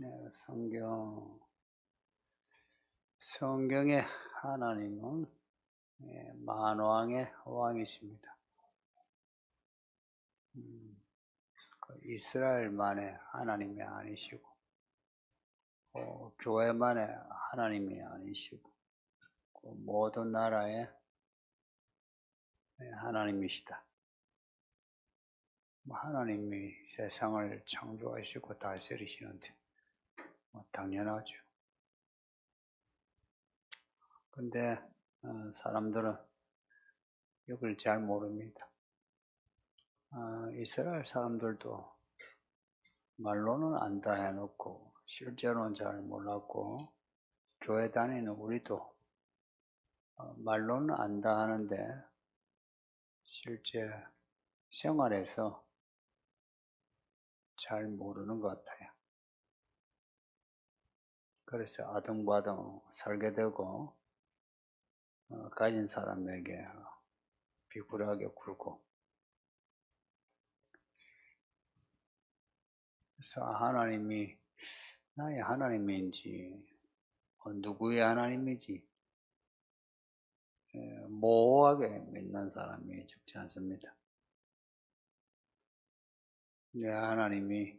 네, 성경의 하나님은 만왕의 왕이십니다. 그 이스라엘만의 하나님이 아니시고, 교회만의 하나님이 아니시고, 그 모든 나라의 하나님이시다. 하나님이 세상을 창조하시고 다스리시는데 당연하죠. 근데 사람들은 이걸 잘 모릅니다. 이스라엘 사람들도 말로는 안다 해놓고 실제로는 잘 몰랐고, 교회 다니는 우리도 말로는 안다 하는데 실제 생활에서 잘 모르는 것 같아요. 그래서 아등바등 살게 되고, 가진 사람에게 비굴하게 굴고. 그래서 하나님이 나의 하나님인지 누구의 하나님인지 모호하게 믿는 사람이 적지 않습니다. 내 하나님이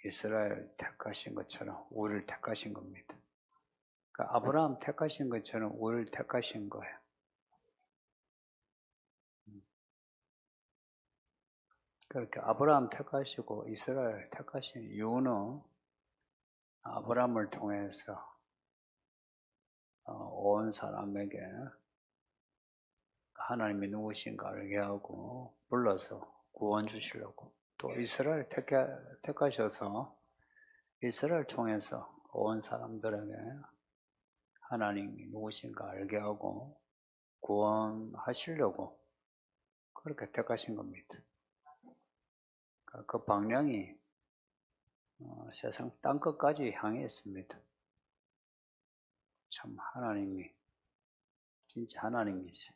이스라엘 택하신 것처럼 우리를 택하신 겁니다. 그러니까 아브라함 택하신 것처럼 우리를 택하신 거예요. 그렇게 아브라함 택하시고 이스라엘 택하신 이유는 아브라함을 통해서 온 사람에게 하나님이 누구신가 알게 하고 불러서 구원 주시려고, 또 이스라엘 택하셔서 이스라엘 통해서 온 사람들에게 하나님이 누구신가 알게 하고 구원하시려고 그렇게 택하신 겁니다. 그 방향이 세상 땅끝까지 향해 있습니다. 참 하나님이 진짜 하나님이세요.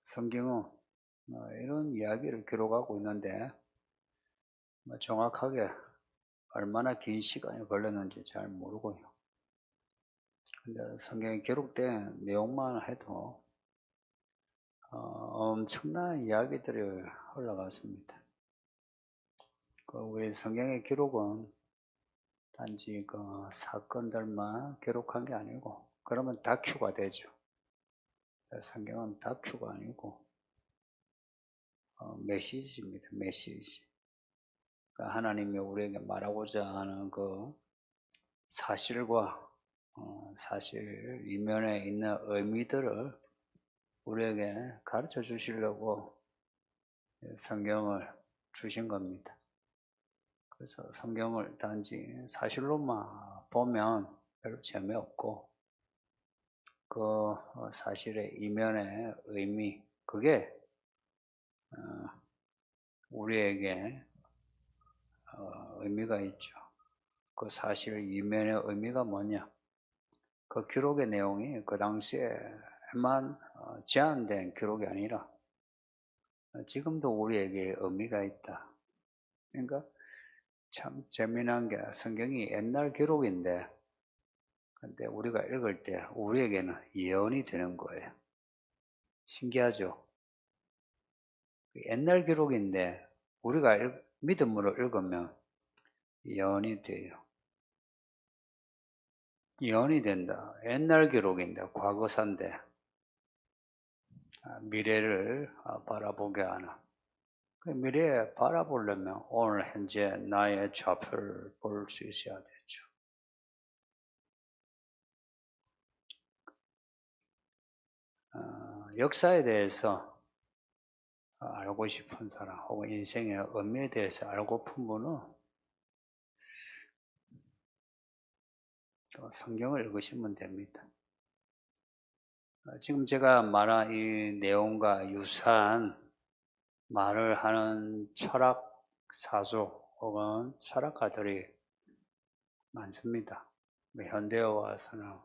성경은 이런 이야기를 기록하고 있는데 정확하게 얼마나 긴 시간이 걸렸는지 잘 모르고요. 근데 성경에 기록된 내용만 해도 엄청난 이야기들이 흘러갔습니다. 우리 성경의 기록은 단지 그 사건들만 기록한 게 아니고, 그러면 다큐가 되죠. 성경은 다큐가 아니고 메시지입니다. 메시지. 그러니까 하나님이 우리에게 말하고자 하는 그 사실과 사실 이면에 있는 의미들을 우리에게 가르쳐 주시려고 성경을 주신 겁니다. 그래서 성경을 단지 사실로만 보면 별로 재미없고, 그 사실의 이면의 의미, 그게 우리에게 의미가 있죠. 그 사실 이면의 의미가 뭐냐? 그 기록의 내용이 그 당시에만 제한된 기록이 아니라 지금도 우리에게 의미가 있다. 그러니까 참 재미난 게, 성경이 옛날 기록인데 근데 우리가 읽을 때 우리에게는 예언이 되는 거예요. 신기하죠? 옛날 기록인데 우리가 믿음으로 읽으면 예언이 돼요. 예언이 된다. 옛날 기록인데, 과거사인데 미래를 바라보게 하는. 미래에 바라보려면 오늘 현재 나의 좌표를 볼 수 있어야 되죠. 역사에 대해서 알고 싶은 사람, 혹은 인생의 의미에 대해서 알고픈 분은 성경을 읽으시면 됩니다. 지금 제가 말한 이 내용과 유사한 말을 하는 철학 사조 혹은 철학가들이 많습니다. 현대에 와서는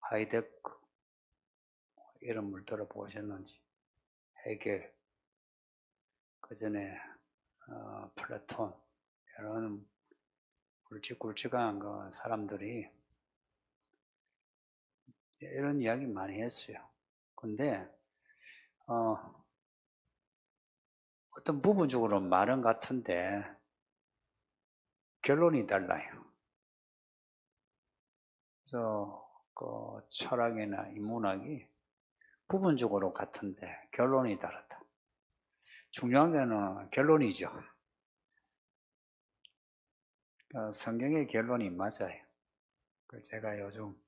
하이데크 이름을 들어보셨는지, 헤겔, 그 전에 플라톤 이런 굵직굵직한 그 사람들이 이런 이야기 많이 했어요. 근데 어떤 부분적으로 말은 같은데 결론이 달라요. 그래서 그 철학이나 인문학이 부분적으로 같은데 결론이 다르다. 중요한 거는 결론이죠. 성경의 결론이 맞아요. 제가 요즘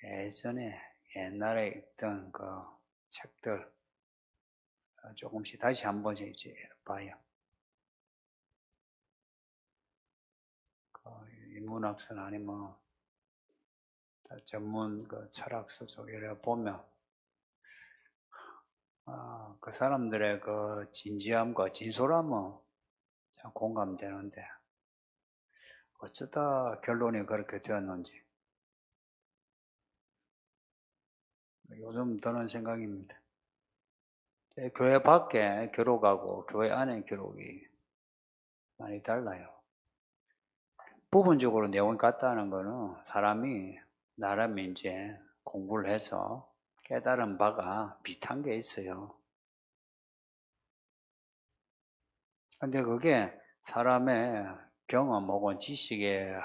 예전에 옛날에 읽던 그 책들 조금씩 다시 한 번씩 이제 봐요. 그 인문학서나 아니면 전문 그 철학서 쪽에 보면 그 사람들의 그 진지함과 진솔함은 참 공감되는데 어쩌다 결론이 그렇게 되었는지 요즘 드는 생각입니다. 교회 밖에 기록하고 교회 안에 기록이 많이 달라요. 부분적으로 내용이 같다는 거는 사람이 나름 이제 공부를 해서 깨달은 바가 비슷한 게 있어요. 근데 그게 사람의 경험 혹은 지식의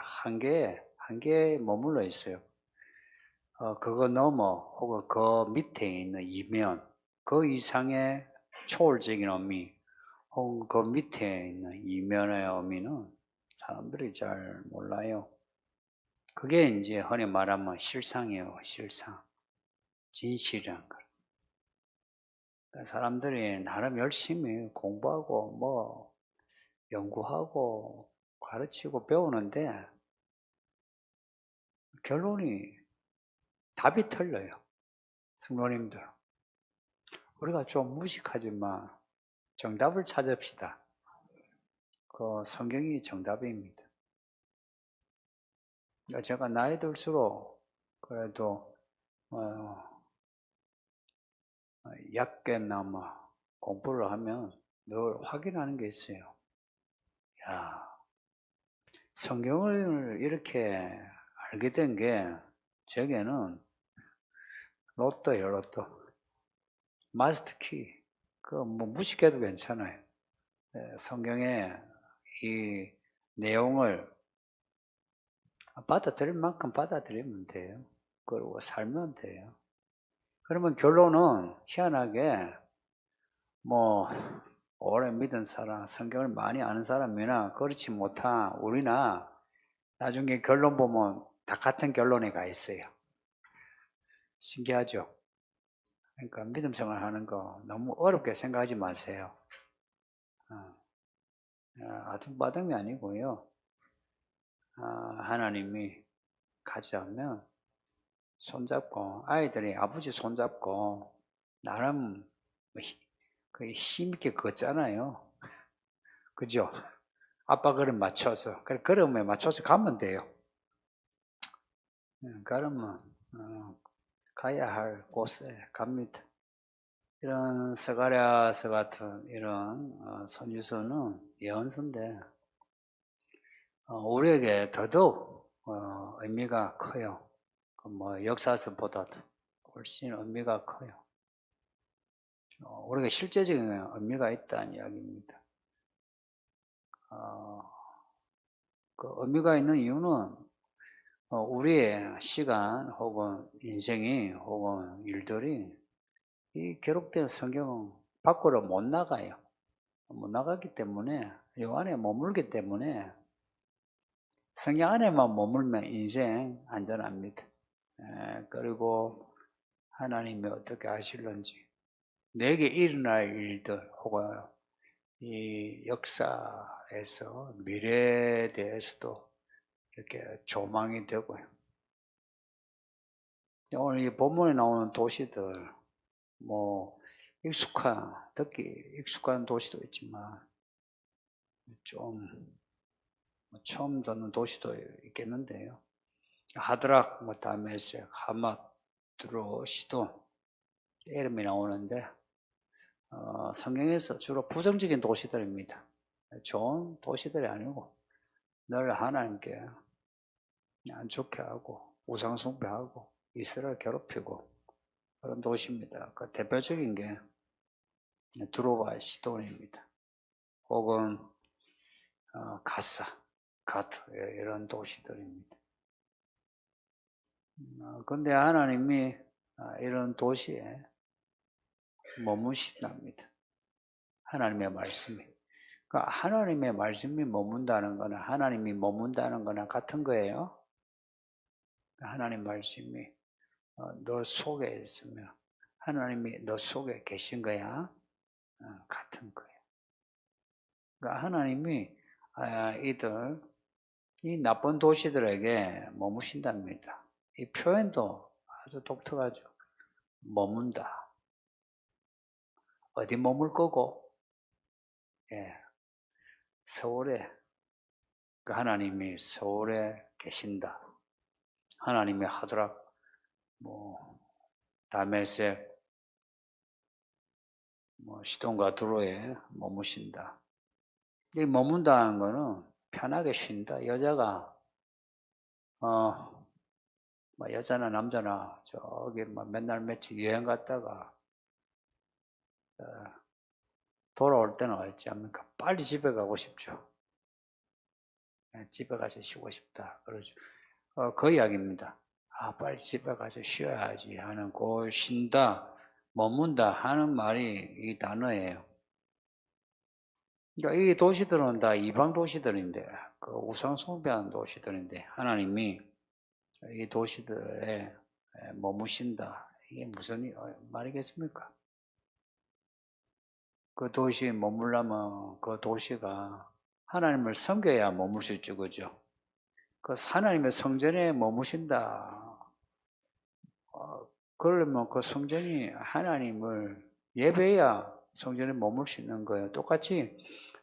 한계에 머물러 있어요. 그거 넘어 혹은 그 밑에 있는 이면, 그 이상의 초월적인 의미 혹은 그 밑에 있는 이면의 의미는 사람들이 잘 몰라요. 그게 이제 흔히 말하면 실상이에요, 실상. 진실이란 거. 사람들이 나름 열심히 공부하고 뭐 연구하고 가르치고 배우는데 결론이 답이 틀려요. 성도님들, 우리가 좀 무식하지만 정답을 찾읍시다. 그 성경이 정답입니다. 제가 나이 들수록 그래도 얕게나마 공부를 하면 늘 확인하는 게 있어요. 야, 성경을 이렇게 알게 된 게 제게는 로또예요, 로또. 마스터 키. 뭐 무식해도 괜찮아요. 성경의 이 내용을 받아들일 만큼 받아들이면 돼요. 그리고 살면 돼요. 그러면 결론은 희한하게 뭐 오래 믿은 사람, 성경을 많이 아는 사람이나 그렇지 못한 우리나 나중에 결론 보면 다 같은 결론에 가 있어요. 신기하죠? 그러니까 믿음 생활하는 거 너무 어렵게 생각하지 마세요. 아등바등이 아니고요. 하나님이 가져오면 손잡고 아이들이 아버지 손잡고 나름 힘있게 걷잖아요. 그죠? 아빠 걸음 맞춰서 걸음에 맞춰서 가면 돼요. 그러면 가야 할 곳에 갑니다. 이런 스가랴서 같은 이런 선지서는 예언서인데 우리에게 더더욱 의미가 커요. 뭐 역사서보다도 훨씬 의미가 커요. 우리가 실제적인 의미가 있다는 이야기입니다. 그 의미가 있는 이유는 우리의 시간 혹은 인생이 혹은 일들이 이 기록된 성경 밖으로 못 나가요. 못 나가기 때문에 이 안에 머물기 때문에 성경 안에만 머물면 인생 안전합니다. 그리고 하나님이 어떻게 하실런지 내게 일어날 일들 혹은 이 역사에서 미래에 대해서도 이렇게 조망이 되고요. 오늘 이 본문에 나오는 도시들 뭐 듣기 익숙한 도시도 있지만 좀 처음 듣는 도시도 있겠는데요. 하드락, 다메섹, 하맛, 두로, 시돈 이름이 나오는데 성경에서 주로 부정적인 도시들입니다. 좋은 도시들이 아니고 늘 하나님께 안 좋게 하고 우상 숭배하고 이스라엘 괴롭히고 그런 도시입니다. 그 대표적인 게 두로와 시돈입니다. 혹은 가사, 가트 이런 도시들입니다. 근데 하나님이 이런 도시에 머무신답니다. 하나님의 말씀이. 그러니까 하나님의 말씀이 머문다는 거나 하나님이 머문다는 거나 같은 거예요. 하나님 말씀이 너 속에 있으면 하나님이 너 속에 계신 거야. 같은 거예요. 그러니까 하나님이 이 나쁜 도시들에게 머무신답니다. 이 표현도 아주 독특하죠. 머문다. 어디 머물 거고? 예, 서울에. 하나님이 서울에 계신다. 하나님이 하드락, 다메섹, 시돈과 두로에 머무신다. 이 머문다는 거는 편하게 쉰다. 여자가 여자나 남자나 저기 맨날 며칠 여행 갔다가 돌아올 때는 어찌 합니까? 빨리 집에 가고 싶죠. 집에 가서 쉬고 싶다. 그러죠. 그 이야기입니다. 빨리 집에 가서 쉬어야지 하는 그 쉰다, 머문다 하는 말이 이 단어예요. 그러니까 이 도시들은 다 이방 도시들인데, 그 우상 숭배하는 도시들인데, 하나님이 이 도시들에 머무신다. 이게 무슨 말이겠습니까? 그 도시에 머물려면 그 도시가 하나님을 섬겨야 머물 수 있죠, 그죠? 그 하나님의 성전에 머무신다. 그러면 그 성전이 하나님을 예배해야 성전에 머물 수 있는 거예요. 똑같이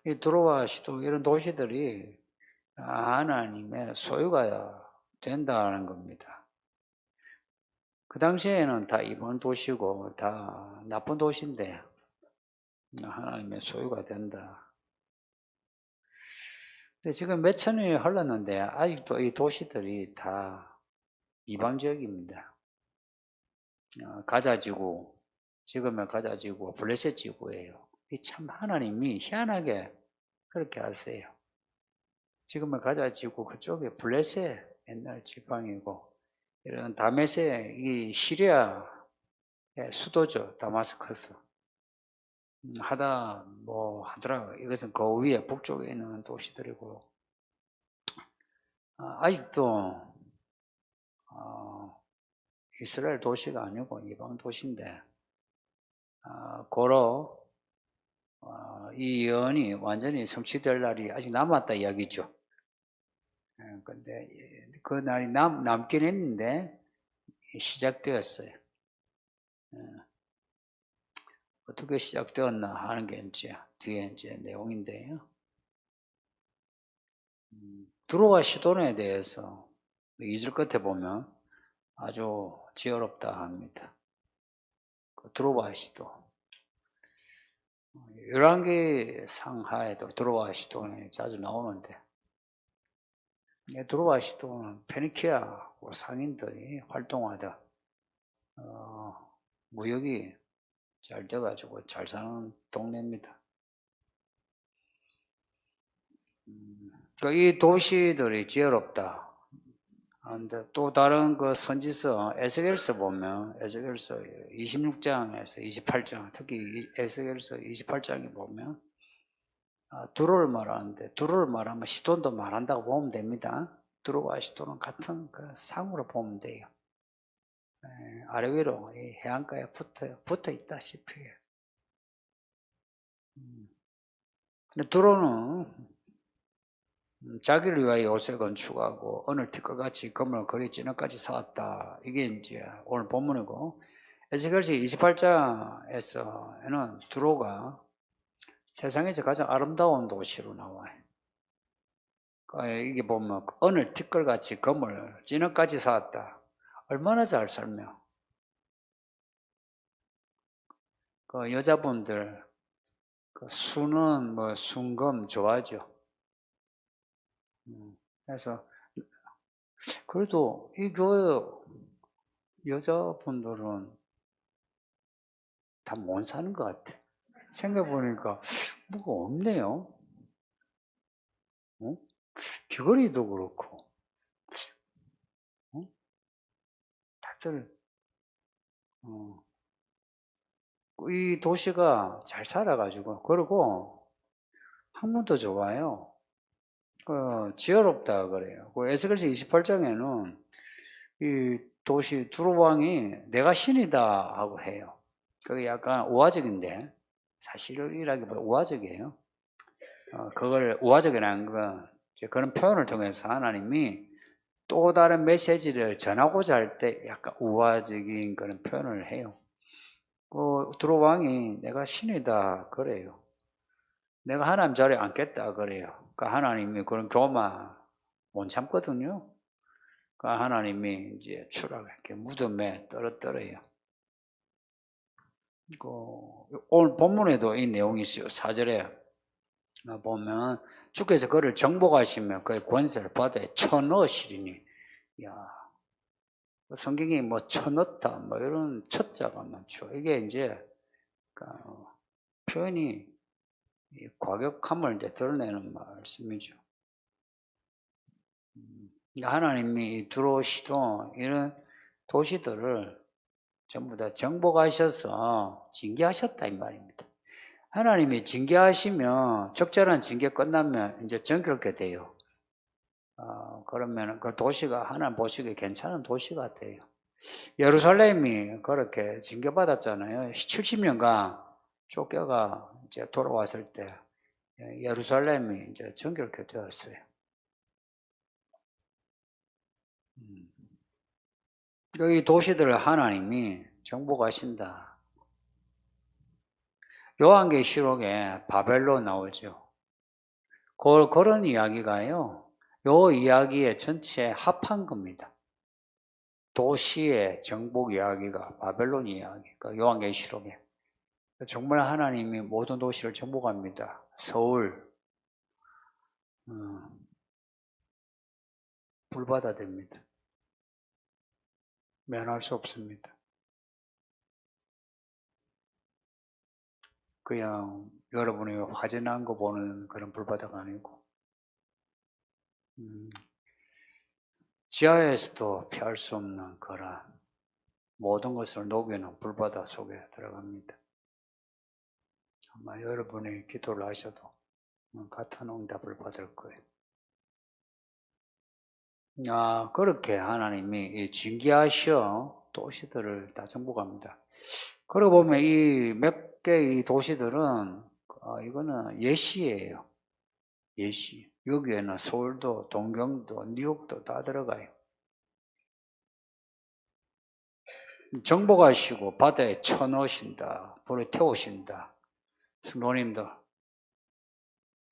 이 두로와 시도 이런 도시들이 하나님의 소유가 된다는 겁니다. 그 당시에는 다 이번 도시고 다 나쁜 도시인데 하나님의 소유가 된다. 근데 지금 몇 천 년이 흘렀는데 아직도 이 도시들이 다 이방적입니다. 가자지구, 지금의 가자지구, 블레셋 지구예요. 참 하나님이 희한하게 그렇게 하세요. 지금의 가자지구 그쪽에 블레셋 옛날 지방이고 이런 다메섹 이 시리아의 수도죠. 다마스커스. 하더라고요. 이것은 그 위에 북쪽에 있는 도시들이고 아직도 이스라엘 도시가 아니고 이방 도시인데 고로 이 예언이 완전히 성취될 날이 아직 남았다 이야기죠. 근데 그 날이 남긴 했는데 시작되었어요. 어떻게 시작되었나 하는 게 뒤에 내용인데요. 두로와 시돈에 대해서 2절 끝에 보면 아주 지혜롭다 합니다. 두로와 시돈. 열왕기 상하에도 두로와 시돈이 자주 나오는데 두로와 시돈은 페니키아 상인들이 활동하다 무역이 잘 돼가지고 잘 사는 동네입니다. 이 도시들이 지혜롭다. 그런데 또 다른 그 선지서 에스겔서 보면 에스겔서 26장에서 28장 특히 에스겔서 28장에 보면 두로를 말하는데 두로를 말하면 시돈도 말한다고 보면 됩니다. 두로와 시돈은 같은 그 상으로 보면 돼요. 아래 위로 이 해안가에 붙어 있다시피. 근데 두로는 자기를 위하여 옷을 건축하고 오늘 티끌같이 금을 거리 찌는까지 사왔다. 이게 이제 오늘 본문이고 에스겔서 28장에서는 두로가 세상에서 가장 아름다운 도시로 나와요. 이게 보면 오늘 티끌같이 금을 찌는까지 사왔다. 얼마나 잘 살며 그 여자분들 그 수는 뭐 순금 좋아하죠. 그래서 그래도 이 교회 여자분들은 다 못 사는 것 같아. 생각해보니까 뭐가 없네요. 어? 귀걸이도 그렇고, 어? 다들 이 도시가 잘 살아가지고, 그리고 학문도 좋아요. 지혜롭다 그래요. 에스겔서 28장에는 이 도시 두로왕이 내가 신이다 하고 해요. 그게 약간 우화적인데 사실이라기보다 우화적이에요. 그걸 우화적이라는 건 그런 표현을 통해서 하나님이 또 다른 메시지를 전하고자 할 때 약간 우화적인 그런 표현을 해요. 두로왕이 내가 신이다 그래요. 내가 하나님 자리에 앉겠다 그래요. 그러니까 하나님이 그런 교만 못 참거든요. 그러니까 하나님이 이제 추락하게 무덤에 떨어뜨려요. 오늘 본문에도 이 내용이 있어요. 4절에 보면 주께서 그를 정복하시면 그의 권세를 바다에 쳐넣으시리니, 야, 성경이 뭐 쳐넣다 뭐 이런 첫자가 많죠. 이게 이제 표현이 과격함을 이제 드러내는 말씀이죠. 하나님이 들어오시도 이런 도시들을 전부 다 정복하셔서 징계하셨다 이 말입니다. 하나님이 징계하시면 적절한 징계 끝나면 이제 정결케 돼요. 그러면 그 도시가 하나님 보시기에 괜찮은 도시가 돼요. 예루살렘이 그렇게 징계받았잖아요. 70년간 쫓겨가 이제 돌아왔을 때 예루살렘이 이제 정결케 되었어요. 이 도시들을 하나님이 정복하신다. 요한계시록에 바벨론 나오죠. 그런 이야기가요. 요 이야기의 전체에 합한 겁니다. 도시의 정복 이야기가 바벨론 이야기가 요한계시록에. 정말 하나님이 모든 도시를 정복합니다. 서울 불바다 됩니다. 면할 수 없습니다. 그냥 여러분이 화재 난 거 보는 그런 불바다가 아니고 지하에서도 피할 수 없는 그런 모든 것을 녹이는 불바다 속에 들어갑니다. 아마 여러분이 기도를 하셔도 같은 응답을 받을 거예요. 그렇게 하나님이 징계하셔 도시들을 다 정복합니다. 그러고 보면 이 몇 개의 도시들은 이거는 예시예요. 예시. 여기에는 서울도, 동경도, 뉴욕도 다 들어가요. 정복하시고 바다에 쳐넣으신다. 불에 태우신다. 성도님들,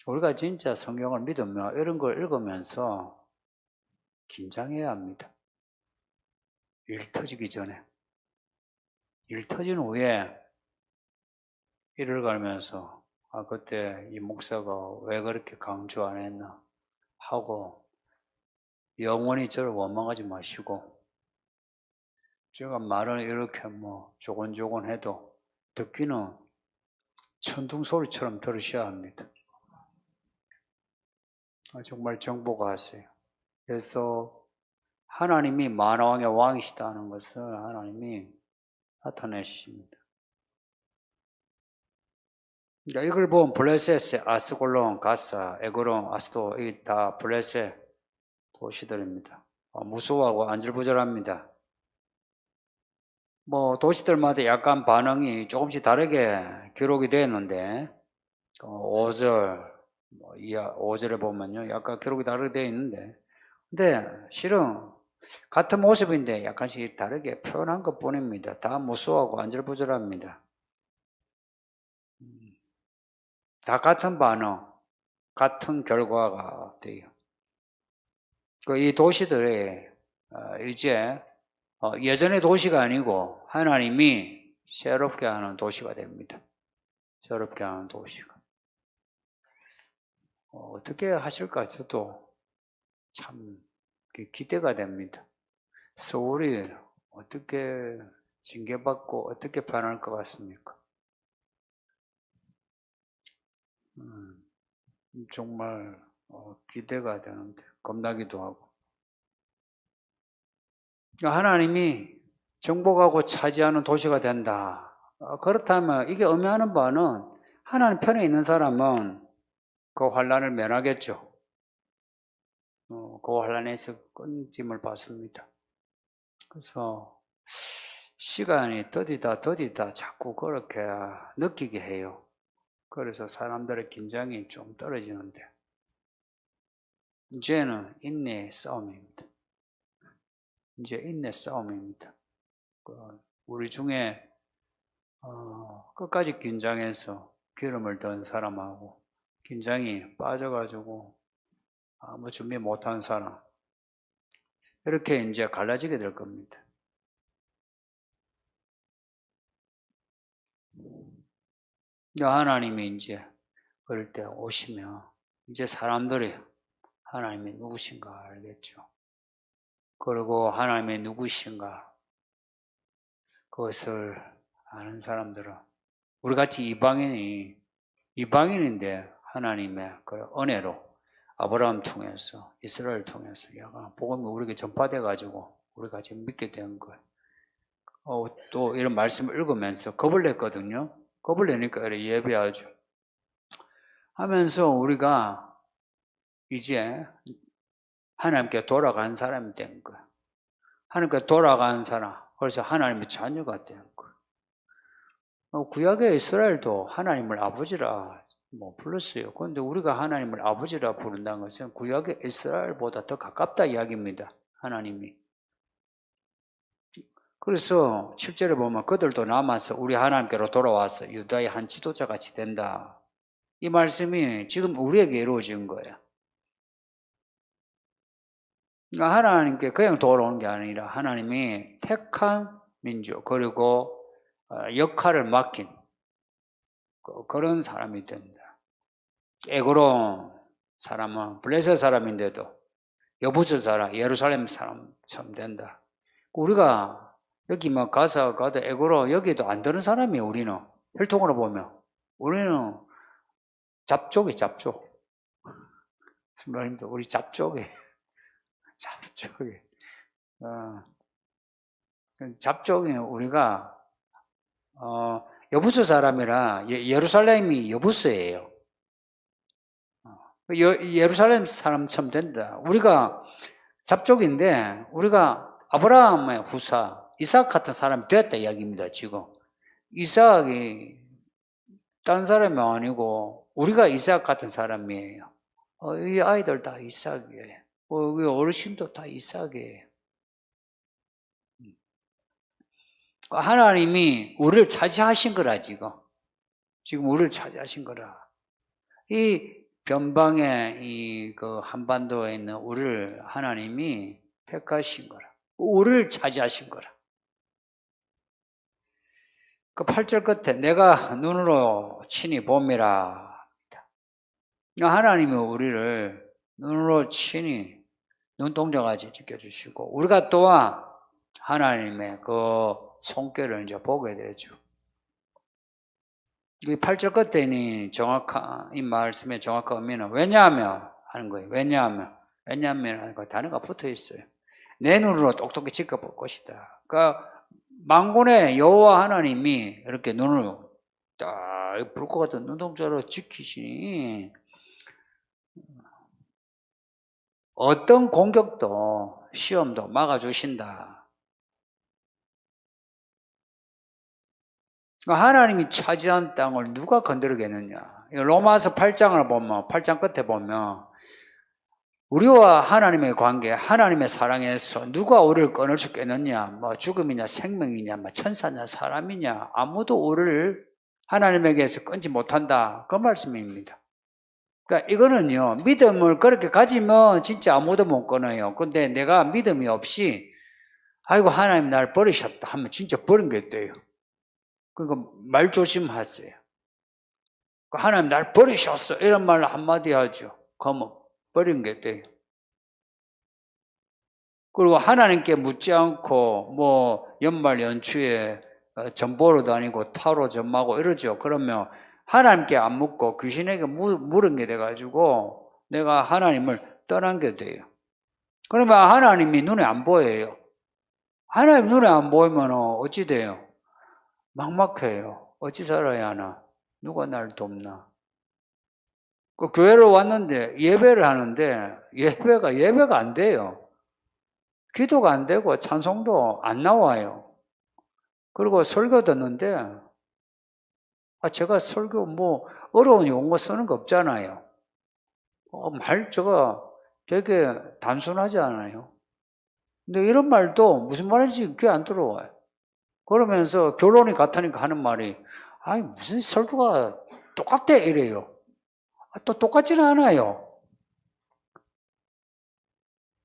우리가 진짜 성경을 믿으면 이런 걸 읽으면서 긴장해야 합니다. 일 터지기 전에. 일 터진 후에 일을 가면서 그때 이 목사가 왜 그렇게 강조 안 했나 하고 영원히 저를 원망하지 마시고, 제가 말을 이렇게 뭐 조곤조곤 해도 듣기는 천둥 소리처럼 들으셔야 합니다. 정말 정복하세요. 그래서 하나님이 만왕의 왕이시다는 것을 하나님이 나타내십니다. 이걸 보면 블레셋, 아스골론, 가사, 에그론, 아스도 이 다 블레셋 도시들입니다. 무수하고 안절부절합니다. 뭐 도시들마다 약간 반응이 조금씩 다르게 기록이 되어 있는데 5절, 5절에 보면요 약간 기록이 다르게 되어 있는데, 근데 실은 같은 모습인데 약간씩 다르게 표현한 것 뿐입니다. 다 무수하고 안절부절합니다. 다 같은 반응, 같은 결과가 돼요. 이 도시들이 이제 예전의 도시가 아니고 하나님이 새롭게 하는 도시가 됩니다. 새롭게 하는 도시가. 어떻게 하실까 저도 참 기대가 됩니다. 서울이 어떻게 징계받고 어떻게 변할 것 같습니까? 정말 기대가 되는데 겁나기도 하고. 하나님이 정복하고 차지하는 도시가 된다. 그렇다면 이게 의미하는 바는 하나님 편에 있는 사람은 그 환난을 면하겠죠. 그 환난에서 끊짐을 받습니다. 그래서 시간이 더디다 자꾸 그렇게 느끼게 해요. 그래서 사람들의 긴장이 좀 떨어지는데 이제는 인내의 싸움입니다. 이제 인내 싸움입니다. 우리 중에 끝까지 긴장해서 기름을 던 사람하고 긴장이 빠져가지고 아무 준비 못한 사람 이렇게 이제 갈라지게 될 겁니다. 하나님이 이제 그럴 때 오시면 이제 사람들이 하나님이 누구신가 알겠죠. 그리고 하나님이 누구신가 그것을 아는 사람들은 우리같이 이방인인데 하나님의 그 은혜로 아브라함 통해서 이스라엘 통해서 복음이 우리에게 전파돼 가지고 우리가 지금 믿게 된 거예요. 또 이런 말씀을 읽으면서 겁을 냈거든요. 겁을 내니까 예배하죠. 하면서 우리가 이제 하나님께 돌아간 사람이 된 거예요. 하나님께 돌아간 사람, 그래서 하나님의 자녀가 된 거예요. 구약의 이스라엘도 하나님을 아버지라 불렀어요. 그런데 우리가 하나님을 아버지라 부른다는 것은 구약의 이스라엘보다 더 가깝다 이야기입니다. 하나님이. 그래서 7절에 보면 그들도 남아서 우리 하나님께로 돌아와서 유다의 한 지도자 같이 된다. 이 말씀이 지금 우리에게 이루어진 거예요. 그러니까 하나님께 그냥 돌아오는 게 아니라 하나님이 택한 민족 그리고 역할을 맡긴 그런 사람이 된다. 에고론 사람은 블레셋 사람인데도 여부스 사람, 예루살렘 사람처럼 된다. 우리가 여기 가도 에고론 여기도 안 되는 사람이에요. 우리는 혈통으로 보면 우리는 잡족이 잡족. 우리 잡족이 잡족이 우리가 여부스 사람이라 예루살렘이 여부스예요. 예루살렘 사람처럼 된다. 우리가 잡족인데 우리가 아브라함의 후사 이삭 같은 사람이 되었다 이야기입니다. 지금 이삭이 딴 사람이 아니고 우리가 이삭 같은 사람이에요. 이 아이들 다 이삭이에요. 우리 어르신도 다 이삭이에요. 하나님이 우리를 차지하신 거라 지금 우리를 차지하신 거라. 이 변방의 그 한반도에 있는 우리를 하나님이 택하신 거라. 우리를 차지하신 거라. 그 8절 끝에 내가 눈으로 친히 봄이라. 하나님이 우리를 눈으로 친히 눈동자같이 지켜주시고 우리가 또한 하나님의 그 손길을 이제 보게 되죠. 이 8절 끝에는 이 말씀의 정확한 의미는 왜냐하면 하는 거예요. 왜냐하면 그 단어가 붙어 있어요. 내 눈으로 똑똑히 지켜볼 것이다. 그러니까 만군의 여호와 하나님이 이렇게 눈을 딱 불 것 같은 눈동자로 지키시니 어떤 공격도 시험도 막아주신다. 하나님이 차지한 땅을 누가 건드리겠느냐. 로마서 8장을 보면 8장 끝에 보면 우리와 하나님의 관계, 하나님의 사랑에서 누가 우리를 끊을 수 있겠느냐. 죽음이냐 생명이냐 천사냐 사람이냐 아무도 우리를 하나님에게서 끊지 못한다. 그 말씀입니다. 그러니까 이거는요, 믿음을 그렇게 가지면 진짜 아무도 못 끊어요. 근데 내가 믿음이 없이 아이고 하나님 날 버리셨다 하면 진짜 버린 게 돼요. 그러니까 말 조심하세요. 하나님 날 버리셨어 이런 말 한마디 하죠. 그러면 버린 게 돼요. 그리고 하나님께 묻지 않고 뭐 연말 연초에 점 보러 다니고 타로 점하고 이러죠. 그러면 하나님께 안 묻고 귀신에게 물은 게 돼가지고 내가 하나님을 떠난 게 돼요. 그러면 하나님이 눈에 안 보여요. 하나님 눈에 안 보이면 어찌 돼요? 막막해요. 어찌 살아야 하나? 누가 날 돕나? 그 교회로 왔는데 예배를 하는데 예배가 안 돼요. 기도가 안 되고 찬송도 안 나와요. 그리고 설교 듣는데 제가 설교 뭐 어려운 용어 쓰는 거 없잖아요. 저거 되게 단순하지 않아요. 근데 이런 말도 무슨 말인지 귀에 안 들어와요. 그러면서 결론이 같으니까 하는 말이 무슨 설교가 똑같대 이래요. 또 똑같지는 않아요.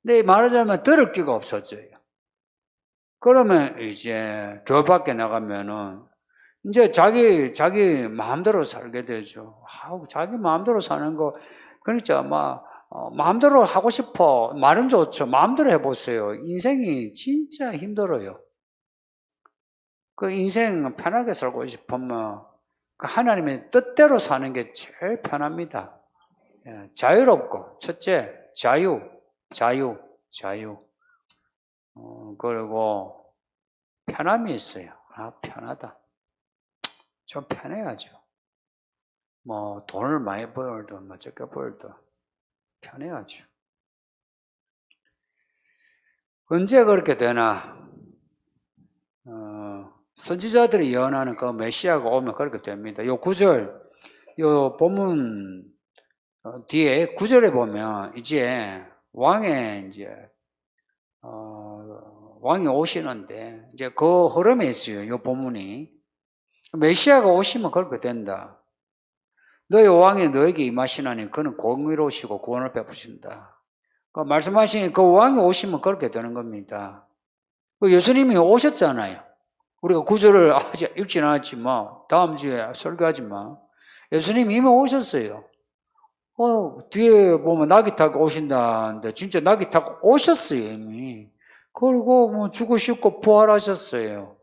근데 말하자면 들을 기가 없어져요. 그러면 이제 교회 밖에 나가면은 이제 자기 마음대로 살게 되죠. 자기 마음대로 사는 거, 그러니까 마음대로 하고 싶어. 말은 좋죠. 마음대로 해보세요. 인생이 진짜 힘들어요. 그 인생 편하게 살고 싶으면 그 하나님의 뜻대로 사는 게 제일 편합니다. 자유롭고, 첫째, 자유. 그리고 편함이 있어요. 편하다. 좀 편해야죠. 뭐 돈을 많이 벌든 적게 벌든 편해야죠. 언제 그렇게 되나? 선지자들이 예언하는 그 메시아가 오면 그렇게 됩니다. 요 9절, 요 본문 뒤에 9절에 보면 이제 왕이 오시는데 이제 그 흐름에 있어요. 요 본문이 메시아가 오시면 그렇게 된다. 너희 왕이 너에게 임하시나니 그는 공의로우시고 구원을 베푸신다. 그 말씀하신 그 왕이 오시면 그렇게 되는 겁니다. 예수님이 오셨잖아요. 우리가 구절을 아직 읽진 않았지만 다음 주에 설교하지만 예수님이 이미 오셨어요. 뒤에 보면 낙이 타고 오신다는데 진짜 낙이 타고 오셨어요 이미. 그리고 뭐 죽으시고 부활하셨어요.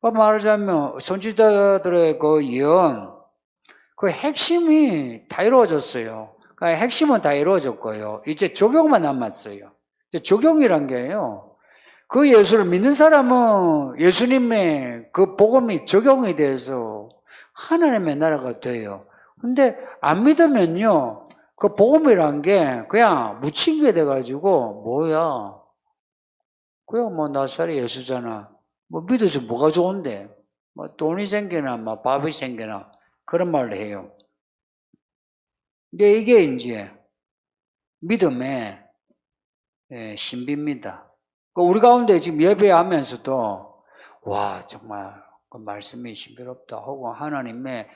말하자면 선지자들의 그 예언, 그 핵심이 다 이루어졌어요. 그 핵심은 다 이루어졌고요. 이제 적용만 남았어요. 이제 적용이란 게요. 그 예수를 믿는 사람은 예수님의 그 복음이 적용이 돼서 하나님의 나라가 돼요. 근데 안 믿으면요, 그 복음이란 게 그냥 묻힌 게 돼가지고, 뭐야. 그냥 뭐 나사렛 예수잖아. 뭐 믿어서 뭐가 좋은데. 뭐 돈이 생기나, 뭐 밥이 생기나. 그런 말을 해요. 근데 이게 이제 믿음의 신비입니다. 우리 가운데 지금 예배하면서도 와 정말 그 말씀이 신비롭다 하고 하나님의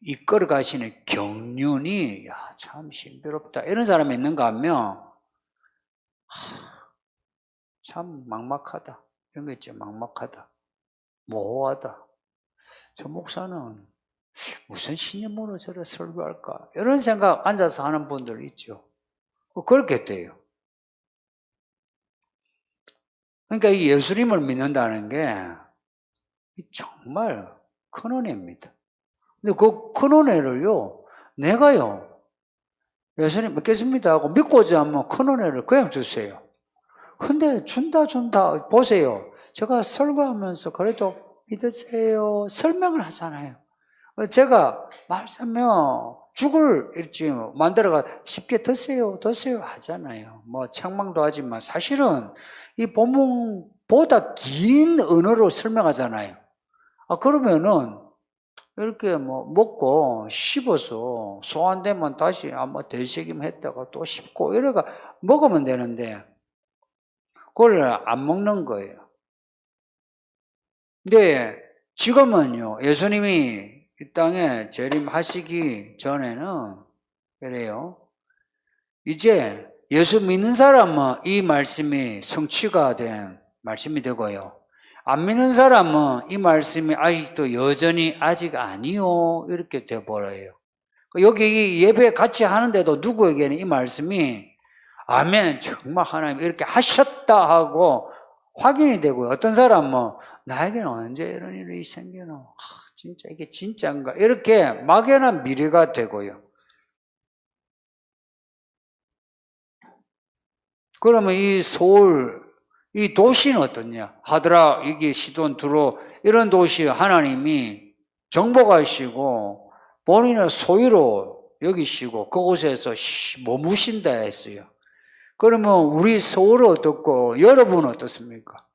이끌어 가시는 경륜이 참 신비롭다 이런 사람이 있는가 하면 참 막막하다 이런 거 있죠. 막막하다, 모호하다. 저 목사는 무슨 신념으로 저를 설교할까 이런 생각 앉아서 하는 분들 있죠. 그렇게 돼요. 그러니까 이 예수님을 믿는다는 게 정말 큰 은혜입니다. 근데 그 큰 은혜를요, 내가요, 예수님 믿겠습니다 하고 믿고자 하면 큰 은혜를 그냥 주세요. 근데 준다. 보세요. 제가 설교하면서 그래도 믿으세요. 설명을 하잖아요. 제가 말하면 죽을 일지 만들어가 쉽게 드세요 하잖아요. 뭐 책망도 하지만 사실은 이 본문보다 긴 언어로 설명하잖아요. 그러면은 이렇게 뭐 먹고 씹어서 소환되면 다시 아마 되새김했다가 또 씹고 이래가 먹으면 되는데 그걸 안 먹는 거예요. 근데 지금은요, 예수님이 이 땅에 재림하시기 전에는 그래요. 이제 예수 믿는 사람은 이 말씀이 성취가 된 말씀이 되고요. 안 믿는 사람은 이 말씀이 아직도 여전히 아직 아니요 이렇게 돼버려요. 여기 예배 같이 하는데도 누구에게는 이 말씀이 아멘, 정말 하나님 이렇게 하셨다 하고 확인이 되고요. 어떤 사람은 나에게는 언제 이런 일이 생기노? 진짜 이게 진짜인가? 이렇게 막연한 미래가 되고요. 그러면 이 서울, 이 도시는 어떻냐? 하드라, 이게 시돈, 두로 이런 도시 하나님이 정복하시고 본인의 소유로 여기시고 그곳에서 머무신다 했어요. 그러면 우리 서울은 어떻고 여러분은 어떻습니까?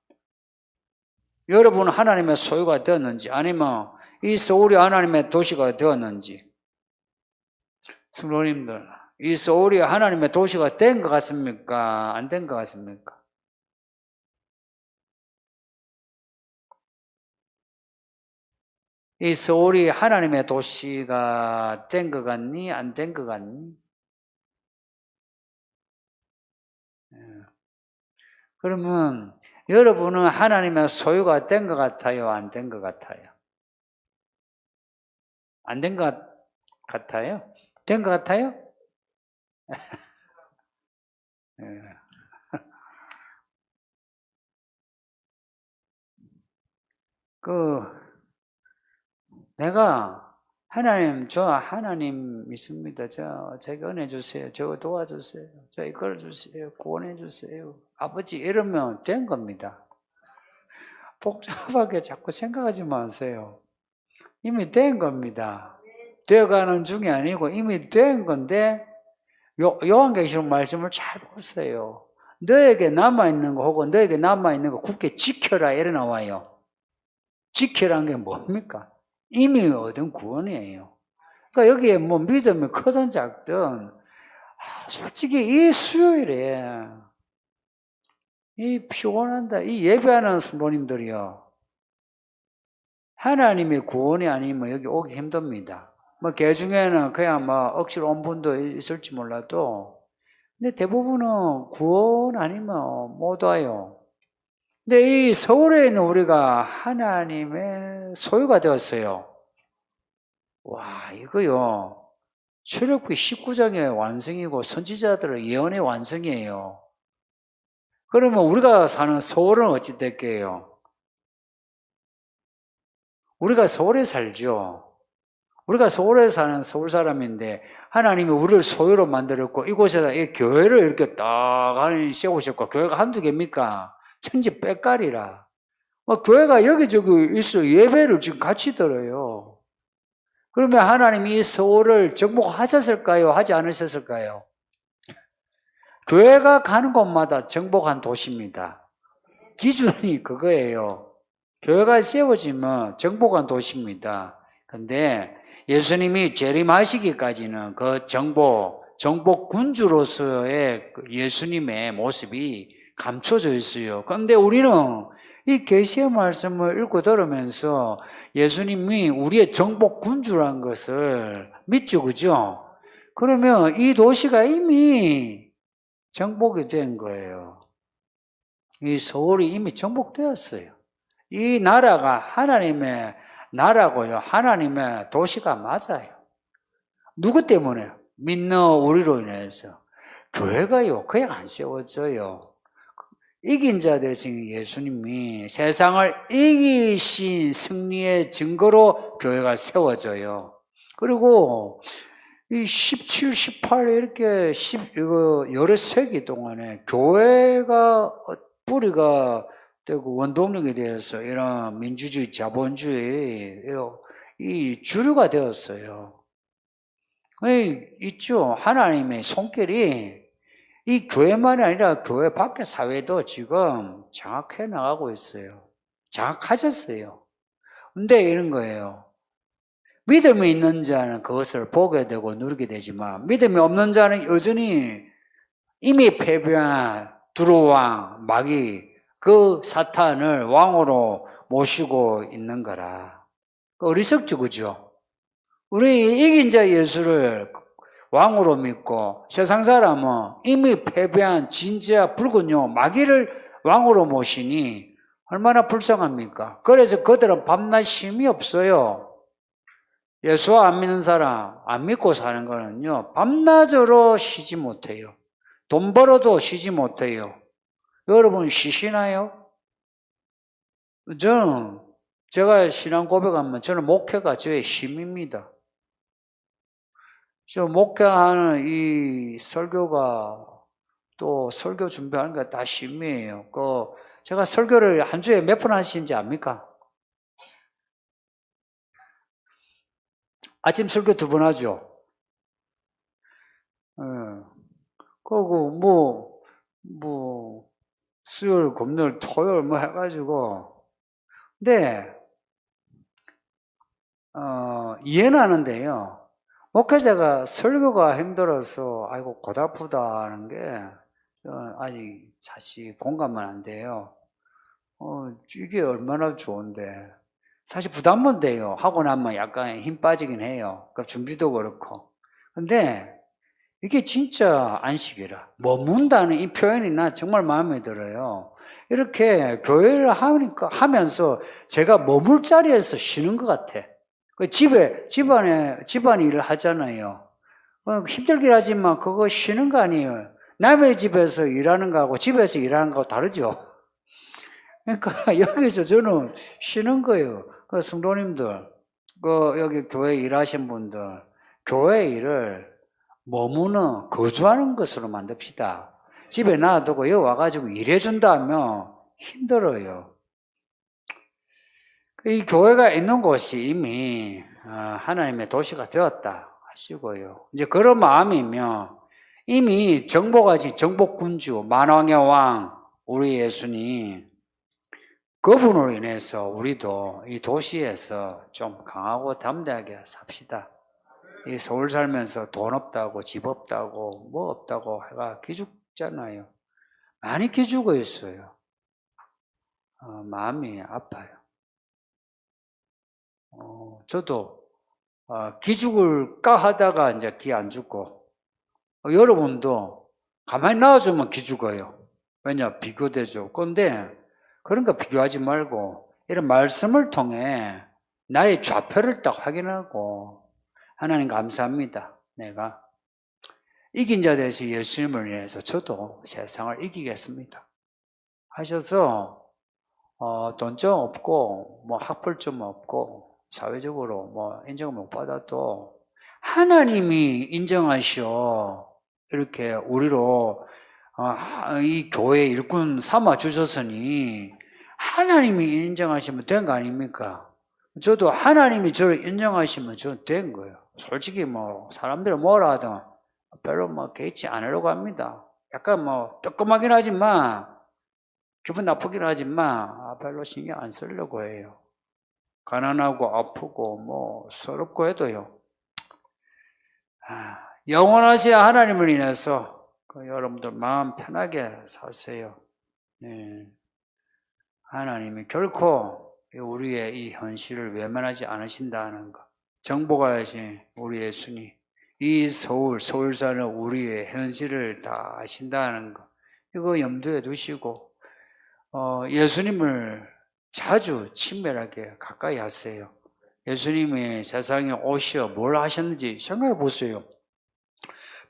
여러분은 하나님의 소유가 되었는지 아니면 이 서울이 하나님의 도시가 되었는지. 성도님들, 이 서울이 하나님의 도시가 된 것 같습니까? 안 된 것 같습니까? 이 서울이 하나님의 도시가 된 것 같니? 안 된 것 같니? 그러면 여러분은 하나님의 소유가 된 것 같아요? 안 된 것 같아요? 안 된 것 같아요? 된 것 같아요? 내가 저 하나님 믿습니다. 저에게 은혜 주세요. 저 도와주세요. 저 이끌어 주세요. 구원해 주세요. 아버지 이러면 된 겁니다. 복잡하게 자꾸 생각하지 마세요. 이미 된 겁니다. 되어가는 중이 아니고 이미 된 건데 요한계시록 말씀을 잘 보세요. 너에게 남아있는 거 혹은 너에게 남아있는 거 굳게 지켜라 이래 나와요. 지키라는 게 뭡니까? 이미 얻은 구원이에요. 그러니까 여기에 뭐 믿음이 크든 작든 솔직히 이 수요일에 이 피곤한다. 이 예배하는 성도님들이요. 하나님의 구원이 아니면 여기 오기 힘듭니다. 뭐 개 중에는 그냥 뭐 억지로 온 분도 있을지 몰라도 근데 대부분은 구원 아니면 못 와요. 근데 이 서울에 있는 우리가 하나님의 소유가 되었어요. 와, 이거요. 출애굽기 19장의 완성이고 선지자들의 예언의 완성이에요. 그러면 우리가 사는 서울은 어찌 될게요? 우리가 서울에 살죠. 우리가 서울에 사는 서울 사람인데 하나님이 우리를 소유로 만들었고 이곳에다 이 교회를 이렇게 딱 세우셨고 교회가 한두 개입니까? 천지 빽깔이라. 교회가 여기저기 있어 예배를 지금 같이 들어요. 그러면 하나님이 서울을 정복하셨을까요? 하지 않으셨을까요? 교회가 가는 곳마다 정복한 도시입니다. 기준이 그거예요. 교회가 세워지면 정복한 도시입니다. 근데 예수님이 재림하시기까지는 그 정복 군주로서의 예수님의 모습이 감춰져 있어요. 그런데 우리는 이 계시의 말씀을 읽고 들으면서 예수님이 우리의 정복 군주라는 것을 믿죠, 그죠? 그러면 이 도시가 이미 정복이 된 거예요. 이 서울이 이미 정복되었어요. 이 나라가 하나님의 나라고요. 하나님의 도시가 맞아요. 누구 때문에? 믿는 우리로 인해서. 교회가요, 그냥 안 세워져요. 이긴 자 되신 예수님이 세상을 이기신 승리의 증거로 교회가 세워져요. 그리고 이 17, 18 이렇게 여러 세기 동안에 교회가 뿌리가 되고 원동력이 되어서 이런 민주주의, 자본주의 이 주류가 되었어요. 있죠. 하나님의 손길이 이 교회만이 아니라 교회 밖의 사회도 지금 장악해 나가고 있어요. 장악하셨어요. 근데 이런 거예요. 믿음이 있는 자는 그것을 보게 되고 누리게 되지만 믿음이 없는 자는 여전히 이미 패배한 두로왕, 마귀, 그 사탄을 왕으로 모시고 있는 거라. 어리석죠, 그죠? 우리 이긴 자 예수를 왕으로 믿고 세상 사람은 이미 패배한 진짜 붉은 용 마귀를 왕으로 모시니 얼마나 불쌍합니까? 그래서 그들은 밤낮 쉼이 없어요. 예수 안 믿는 사람, 안 믿고 사는 거는요, 밤낮으로 쉬지 못해요. 돈 벌어도 쉬지 못해요. 여러분 쉬시나요? 저는, 제가 신앙 고백하면 저는 목회가 저의 쉼입니다. 저 목회하는 이 설교가 또 설교 준비하는 게 다 쉼이에요. 제가 설교를 한 주에 몇 번 하시는지 압니까? 아침 설교 2번 하죠. 그리고 수요일, 금요일, 토요일 해가지고. 근데, 이해는 하는데요. 목회자가 설교가 힘들어서, 아이고, 고달프다 하는 게, 아직 사실 공감은 안 돼요. 이게 얼마나 좋은데. 사실 부담은 돼요. 하고 나면 약간 힘 빠지긴 해요. 그러니까 준비도 그렇고. 근데 이게 진짜 안식이라. 머문다는 이 표현이 나 정말 마음에 들어요. 이렇게 교회를 하면서 제가 머물 자리에서 쉬는 것 같아. 집안에 일을 하잖아요. 힘들긴 하지만 그거 쉬는 거 아니에요. 남의 집에서 일하는 거하고 집에서 일하는 거하고 다르죠. 그러니까 여기서 저는 쉬는 거예요. 성도님들, 여기 교회 일하신 분들, 교회 일을 머무는, 거주하는 것으로 만듭시다. 집에 놔두고 여기 와가지고 일해준다면 힘들어요. 이 교회가 있는 곳이 이미 하나님의 도시가 되었다 하시고요. 이제 그런 마음이면 이미 정복군주, 만왕의 왕, 우리 예수님, 그분으로 인해서 우리도 이 도시에서 좀 강하고 담대하게 삽시다. 이 서울 살면서 돈 없다고, 집 없다고, 뭐 없다고 해가 기죽잖아요. 많이 기죽어 있어요. 마음이 아파요. 저도 기죽을까 하다가 이제 기 안 죽고, 여러분도 가만히 놔주면 기죽어요. 왜냐? 비교되죠. 그런데 그러니까 비교하지 말고 이런 말씀을 통해 나의 좌표를 딱 확인하고, 하나님 감사합니다. 내가 이긴 자 되셔 예수님을 위해서 저도 세상을 이기겠습니다 하셔서 돈좀 없고 뭐 학벌좀 없고 사회적으로 인정을 못 받아도 하나님이 인정하시오 이렇게 우리로 이 교회 일꾼 삼아 주셨으니 하나님이 인정하시면 된 거 아닙니까? 저도 하나님이 저를 인정하시면 저는 된 거예요. 솔직히 사람들이 뭐라 하든 별로 개의치 않으려고 합니다. 약간 뜨끔하긴 하지만 기분 나쁘긴 하지만 별로 신경 안 쓰려고 해요. 가난하고 아프고 서럽고 해도요. 영원하신 하나님을 인해서 여러분들 마음 편하게 사세요. 네. 하나님이 결코 우리의 이 현실을 외면하지 않으신다는 것. 정복하신 우리 예수님, 이 서울 사는 우리의 현실을 다 아신다는 것. 이거 염두에 두시고 예수님을 자주 친밀하게 가까이 하세요. 예수님이 세상에 오셔 뭘 하셨는지 생각해 보세요.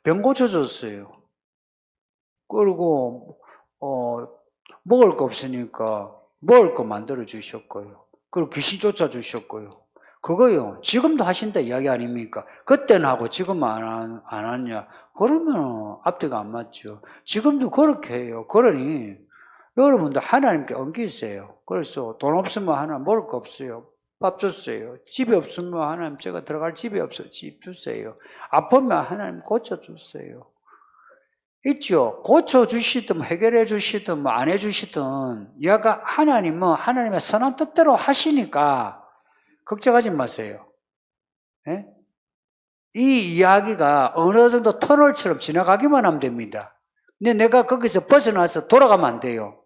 병 고쳐줬어요. 그리고 먹을 거 없으니까 먹을 거 만들어 주셨고요. 그리고 귀신 쫓아 주셨고요. 그거요. 지금도 하신다 이야기 아닙니까? 그때는 하고 지금 안 하냐? 그러면 앞뒤가 안 맞죠. 지금도 그렇게 해요. 그러니 여러분도 하나님께 엉기세요. 그래서 돈 없으면 하나님 먹을 거 없어요. 밥 줬어요. 집이 없으면 하나님 제가 들어갈 집이 없어요. 집 주세요. 아프면 하나님 고쳐주세요. 있죠. 고쳐주시든 해결해 주시든 안 해주시든 하나님은 하나님의 선한 뜻대로 하시니까 걱정하지 마세요. 네? 이 이야기가 어느 정도 터널처럼 지나가기만 하면 됩니다. 근데 내가 거기서 벗어나서 돌아가면 안 돼요.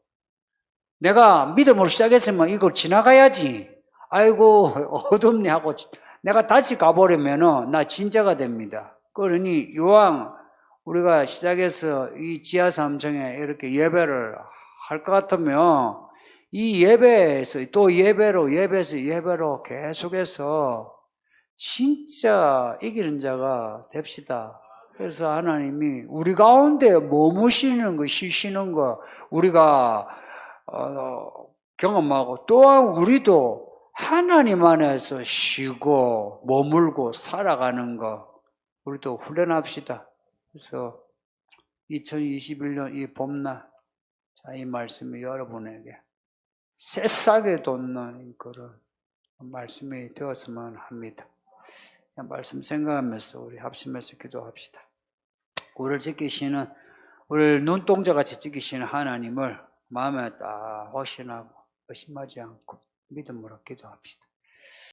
내가 믿음으로 시작했으면 이걸 지나가야지. 아이고 어둡네 하고 내가 다시 가버리면 나 진짜가 됩니다. 그러니 이왕 우리가 시작해서 이 지하 3층에 이렇게 예배를 할 것 같으면 이 예배에서 또 예배로 계속해서 진짜 이기는 자가 됩시다. 그래서 하나님이 우리 가운데 머무시는 거, 쉬시는 거 우리가 경험하고, 또한 우리도 하나님 안에서 쉬고 머물고 살아가는 거 우리도 훈련합시다. 그래서 2021년 이 봄날, 자, 이 말씀이 여러분에게 새싹에 돋는 그런 말씀이 되었으면 합니다. 말씀 생각하면서 우리 합심해서 기도합시다. 우리를 지키시는, 우리를 눈동자같이 지키시는 하나님을 마음에 딱 확신하고 의심하지 않고 믿음으로 기도합시다.